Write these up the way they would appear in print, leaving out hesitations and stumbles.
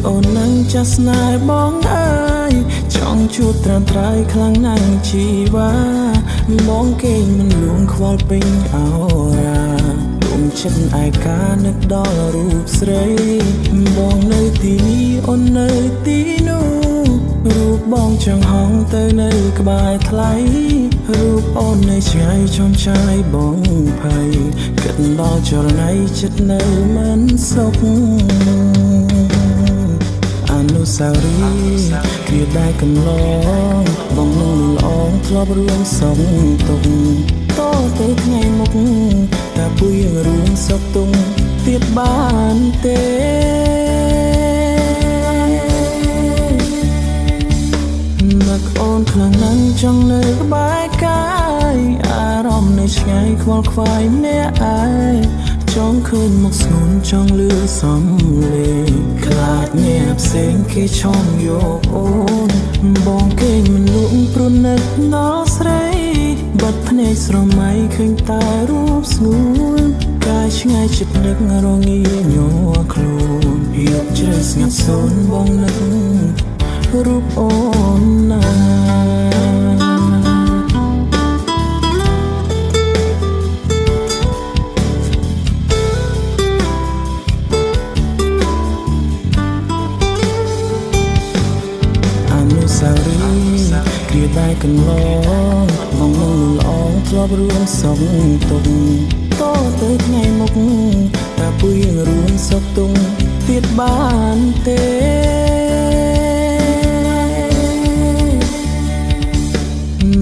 អូននឹងចាស់ស្នេហ៍បងអើយចង់ជួបត្រាំត្រៃខ្លាំងណាស់ជីវ៉ាបងគេមិនលួងខ្វល់ពេញអោរាដួងចិត្តឯកានឹកដល់រូបស្រីបងនៅទីនេះអូននៅទីនោះរូបបងចង់ហងទៅនៅក្បែរថ្លៃរូបអូននៅឆ្ងាយចំចាយបងភ័យគិតដល់ចរណៃចិត្តនៅមិនសុខអនុស្សាវរីយ៍គ្រាដែលកន្លងបងនឹងលងធ្លាប់រួមសងទុកតទៅថ្ងៃមុខតែពុយរឿងសុខទុំទៀតបានទេនឹកអូនខ្លាំងណាស់ចង់នៅក្បែរកាយអារម្មណ៍នៅឆ្ងាយខ្វល់ខ្វាយម្នាក់ឯងចង់ឃើញមុខស្ងួនចង់លឺសំឡេងខ្លាចអ្នកផ្សេងគេឆោមយកអូនបងគេមិនលក់ព្រោះនឹកដល់ស្រីបាត់ភ្នែកស្រមៃឃើញតែរូបស្ងួនកាយឆ្ងាយចិត្តនឹករងាញ័រខ្លួនយកជ្រៅស្ងាត់សូនបងនឹករូបអូនណាសារីគ្រាដែលកន្លងបងនឹងលងធ្លាប់រួមសងទុកតទៅថ្ងៃមុខតែពុយរួមសុខទុំទៀតបានទេ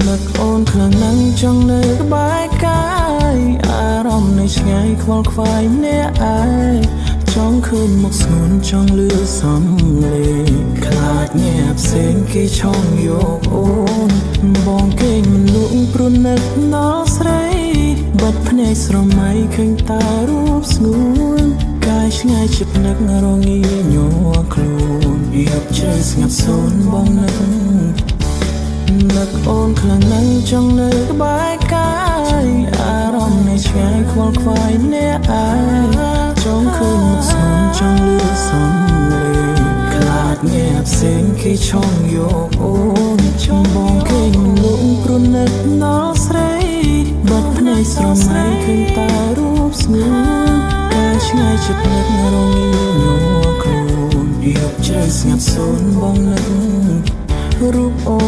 នឹកអូនខ្លាំងណាស់ចង់នៅក្បែរកាយអារម្មណ៍នៅឆ្ងាយខ្វល់ខ្វាយម្នាក់ឯងចង់ឃើញមុខស្ងួនចង់លឺសំឡេងខ្លាចអ្នកផ្សេងគេឆោមយកអូនបងគេមិនលក់ព្រោះនឹកដល់ស្រីបាត់ភ្នែកស្រមៃឃើញតែរូបស្ងួនកាយឆ្ងាយចិត្តនឹករងាញ័រខ្លួនយកជ្រៅស្ងាត់សូនបងនឹកអូនខ្លាំងណាស់ចង់នៅក្បែរកាយអារម្មណ៍នៅឆ្ងាយខ្វល់ខ្វាយម្នាក់ឯងចង់ឃើញមុខស្ងួនចង់លឺសំឡេងខ្លាចអ្នកផ្សេងគេឆោមយកអូនបងគេមិនលក់ព្រោះនឹកដល់ស្រីបាត់ភ្នែកស្រមៃឃើញតែរូបស្ងួនកាយឆ្ងាយចិត្តនឹករងាញ័រខ្លួនយកជ្រៅស្ងាត់សូនបងនឹករូបអូ